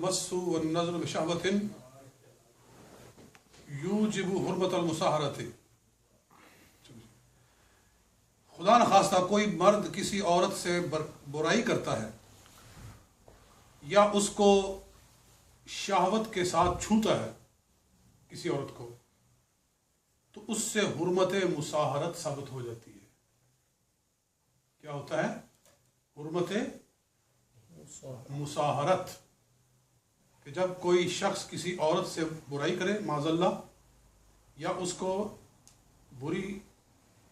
मस्सु वन्नज़्रु बिशहवतिन यूजिबु हुर्मतल मुसाहरति। खुदा न खास्ता कोई मर्द किसी औरत से बुराई करता है या उसको शहवत के साथ छूता है किसी औरत को, तो उससे हुर्मत मुसाहरत साबित हो जाती है। क्या होता है? हुर्मत मुसाहरत, कि जब कोई शख्स किसी औरत से बुराई करे माज़ल्ला, या उसको बुरी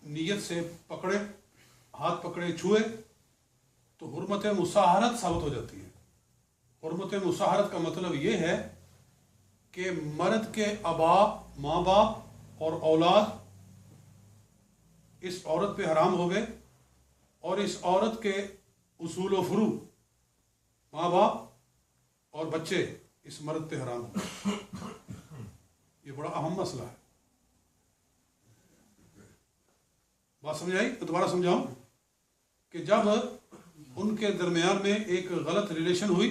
नीयत से पकड़े, हाथ पकड़े, छुए, तो हुर्मत मुसाहरत साबित हो जाती है। हुर्मत मुसाहरत का मतलब ये है कि मर्द के आबा, माँ बाप और औलाद इस औरत पे हराम हो गए, और इस औरत के उसूल व फुरू, माँ बाप और बच्चे इस मर्द पे हराम हो गए। ये बड़ा अहम मसला है। बात समझ आई? तो दोबारा समझाऊं कि जब उनके दरमियान में एक गलत रिलेशन हुई,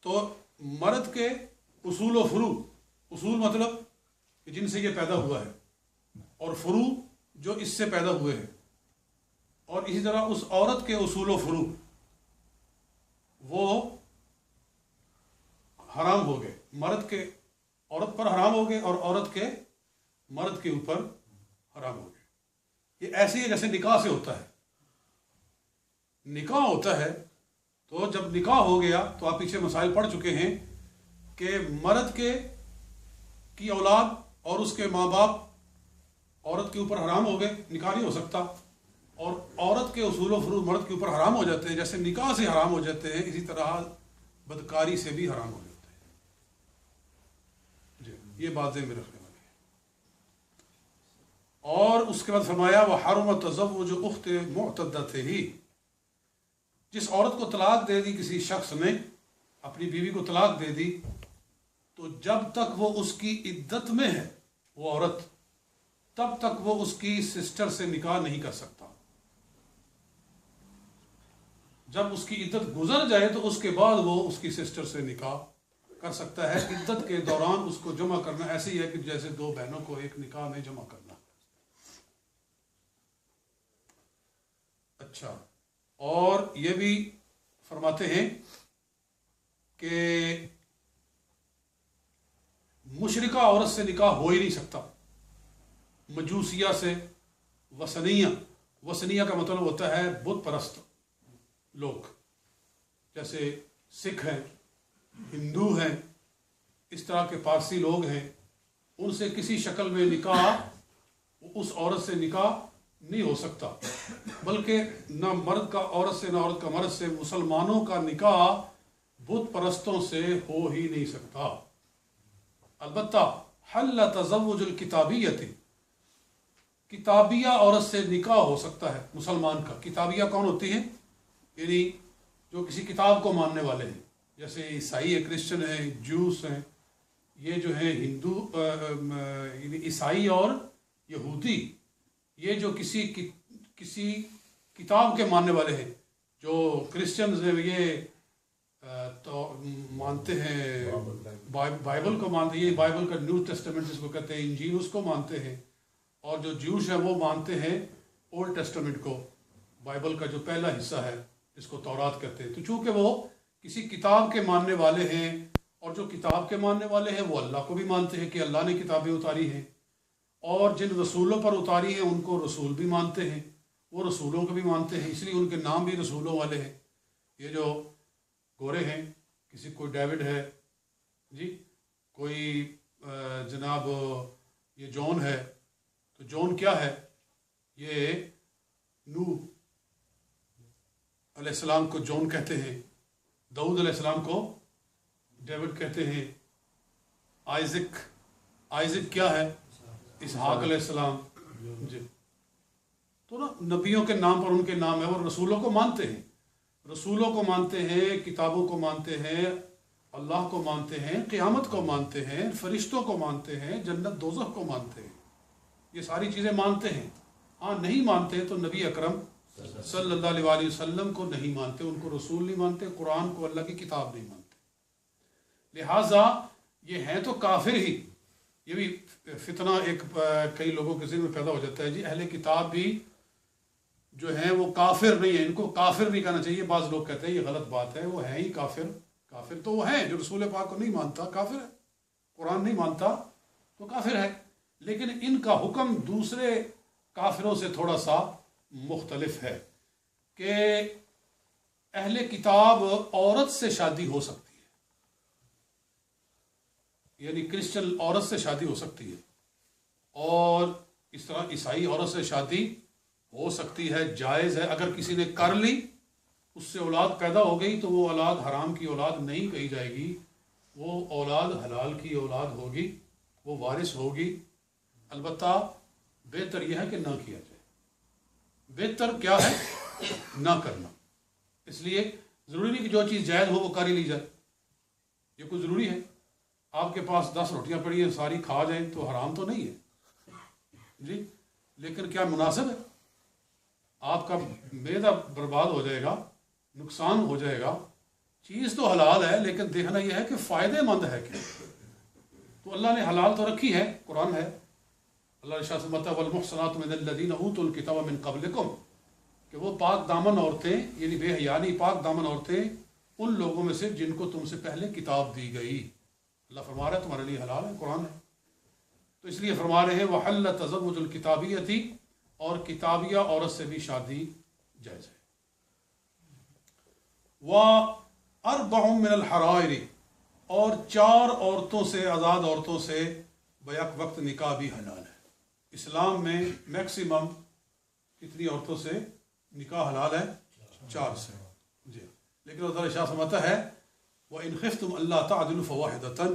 तो मर्द के उसूल व फुरू, उसूल मतलब जिनसे ये पैदा हुआ है, और फुरू जो इससे पैदा हुए हैं, और इसी तरह उस औरत के उसूल व फुरू वो हराम हो गए। मर्द के औरत पर हराम हो गए और औरत के मर्द के ऊपर हराम हो गए। ये ऐसे ही जैसे निकाह से होता है। निकाह होता है तो जब निकाह हो गया तो आप पीछे मसाइल पढ़ चुके हैं कि मर्द की औलाद और उसके माँ बाप औरत के ऊपर हराम हो गए, निकाह नहीं हो सकता, और औरत के उसूल व फुरूज मर्द के ऊपर हराम हो जाते हैं। जैसे निकाह से हराम हो जाते हैं, इसी तरह बदकारी से भी हराम हो जाते हैं। जी, ये बात में रखने वाली है। और उसके बाद फरमाया वह हरम तज़व्वुज उख्त मुअतद्दत ही, जिस औरत को तलाक दे दी किसी शख्स ने, अपनी बीवी को तलाक दे दी, तो जब तक वो उसकी इद्दत में है वो औरत, तब तक वो उसकी सिस्टर से निकाह नहीं कर सकता। जब उसकी इद्दत गुजर जाए तो उसके बाद वो उसकी सिस्टर से निकाह कर सकता है। इद्दत के दौरान उसको जमा करना ऐसे ही है कि जैसे दो बहनों को एक निकाह में जमा करना। अच्छा, और ये भी फरमाते हैं कि मुशरिका औरत से निकाह हो ही नहीं सकता। मजूसिया से, वसनिया का मतलब होता है बुत परस्त लोग, जैसे सिख हैं, हिंदू हैं, इस तरह के पारसी लोग हैं, उनसे किसी शक्ल में निकाह, उस औरत से निकाह नहीं हो सकता। बल्कि न मर्द का औरत से, न औरत का मर्द से, मुसलमानों का निकाह बुत परस्तों से हो ही नहीं सकता। अलबत्ता हल्ल तज़व्वुजुल किताबियती, किताबिया औरत से निकाह हो सकता है मुसलमान का। किताबिया कौन होती है? यानी जो किसी किताब को मानने वाले हैं, जैसे ईसाई है, क्रिश्चियन है, ज्यूस हैं, ये जो है हिंदू, ईसाई और यहूदी, ये जो किसी किताब के मानने वाले हैं। जो क्रिश्चियंस हैं ये तो मानते हैं बाइबल को मानते हैं, ये बाइबल का न्यू टेस्टामेंट जिसको कहते हैं, इंजील, उसको मानते हैं। और जो ज्यूश है वो मानते हैं ओल्ड टेस्टामेंट को, बाइबल का जो पहला हिस्सा है जिसको तौरात कहते हैं। तो चूंकि वो किसी किताब के मानने वाले हैं, और जो किताब के मानने वाले हैं वो अल्लाह को भी मानते हैं कि अल्लाह ने किताबें उतारी हैं, और जिन रसूलों पर उतारी हैं उनको रसूल भी मानते हैं, वो रसूलों को भी मानते हैं, इसलिए उनके नाम भी रसूलों वाले हैं। ये जो गोरे हैं, किसी कोई डेविड है जी, कोई जनाब ये जॉन है, तो जॉन क्या है? ये नूह अलैहिस्सलाम को जॉन कहते हैं, दाऊद अलैहिस्सलाम को डेविड कहते हैं, आइज़िक क्या है? इसहाक अलैहिस्सलाम जी। तो ना नबियों के नाम पर उनके नाम है, और रसूलों को मानते हैं, रसूलों को मानते हैं, किताबों को मानते हैं, अल्लाह को मानते हैं, क़यामत को मानते हैं, फरिश्तों को मानते हैं, जन्नत दोज़ख को मानते हैं। ये सारी चीज़ें मानते हैं। हाँ, नहीं मानते तो नबी अकरम सल्लल्लाहु अलैहि वसल्लम को नहीं मानते, उनको रसूल नहीं मानते, कुरान को अल्लाह की किताब नहीं मानते। لہٰذا یہ ہیں تو کافر ہی. یہ بھی فتنہ ایک کئی لوگوں کے ذہن میں پیدا ہو جاتا ہے، جی اہل کتاب بھی جو ہیں وہ کافر نہیں ہیں، ان کو کافر نہیں کہنا چاہیے. بعض لوگ کہتے ہیں یہ غلط بات ہے، وہ ہیں ہی کافر. کافر تو وہ ہیں جو رسول پاک کو نہیں مانتا کافر ہے، قرآن نہیں مانتا تو کافر ہے. لیکن ان کا حکم دوسرے کافروں سے تھوڑا سا مختلف ہے کہ اہل کتاب عورت سے شادی ہو سکتی ہے، یعنی کرسچن عورت سے شادی ہو سکتی ہے، اور اس طرح عیسائی عورت سے شادی ہو سکتی ہے، جائز ہے. اگر کسی نے کر لی، اس سے اولاد پیدا ہو گئی تو وہ اولاد حرام کی اولاد نہیں کہی جائے گی، وہ اولاد حلال کی اولاد ہوگی، وہ وارث ہوگی. البتہ بہتر یہ ہے کہ نہ کیا جائے. بہتر کیا ہے؟ نہ کرنا. اس لیے ضروری نہیں کہ جو چیز جائز ہو وہ کر ہی لی جائے. یہ کوئی ضروری ہے؟ آپ کے پاس 10 روٹیاں پڑی ہیں، ساری کھا جائیں تو حرام تو نہیں ہے جی، لیکن کیا مناسب ہے؟ آپ کا معدہ برباد ہو جائے گا، نقصان ہو جائے گا. چیز تو حلال ہے لیکن دیکھنا یہ ہے کہ فائدے مند ہے کیا. تو اللہ نے حلال تو رکھی ہے، قرآن ہے. اللہ نے شاہ سمتا والمحصنات من الذین اوتوا الکتاب من قبلکم، کہ وہ پاک دامن عورتیں، یعنی بے حیا نہیں، پاک دامن عورتیں ان لوگوں میں سے جن کو تم سے پہلے کتاب دی گئی. اللہ فرما رہا ہے تمہارے لیے حلال ہے، قرآن ہے. تو اس لیے فرما رہے ہیں وحل تزوج الکتابیتی، اور کتابیہ عورت سے بھی شادی جائز ہے. وَأَرْبَعٌ مِّنَ الْحَرَائِرِ، اور 4 عورتوں سے، آزاد عورتوں سے بیک وقت نکاح بھی حلال ہے. اسلام میں میکسیمم کتنی عورتوں سے نکاح حلال ہے؟ 4 سے جی. لیکن اللہ تعالیٰ شاہ سماتا ہے وَإِنْ خِفْتُمْ أَلَّا تَعْدِلُوا فَوَاحِدَةً،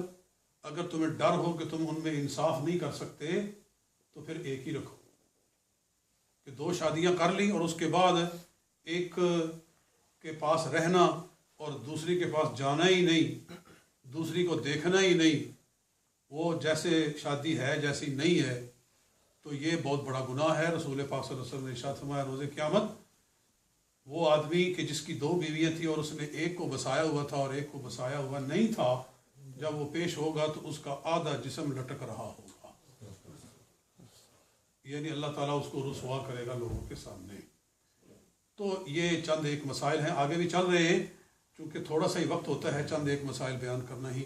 اگر تمہیں ڈر ہو کہ تم ان میں انصاف نہیں کر سکتے تو پھر ایک ہی رکھو. کہ 2 شادیاں کر لی اور اس کے بعد ایک کے پاس رہنا اور دوسری کے پاس جانا ہی نہیں، دوسری کو دیکھنا ہی نہیں، وہ جیسے شادی ہے جیسی نہیں ہے، تو یہ بہت بڑا گناہ ہے. رسول پاک صلی اللہ علیہ وسلم نے ارشاد فرمایا روز قیامت وہ آدمی کہ جس کی 2 بیویاں تھیں اور اس نے ایک کو بسایا ہوا تھا اور ایک کو بسایا ہوا نہیں تھا، جب وہ پیش ہوگا تو اس کا آدھا جسم لٹک رہا ہوگا. یعنی اللہ تعالیٰ اس کو رسوا کرے گا لوگوں کے سامنے. تو یہ چند ایک مسائل ہیں، آگے بھی چل رہے ہیں، چونکہ تھوڑا سا ہی وقت ہوتا ہے چند ایک مسائل بیان کرنا ہی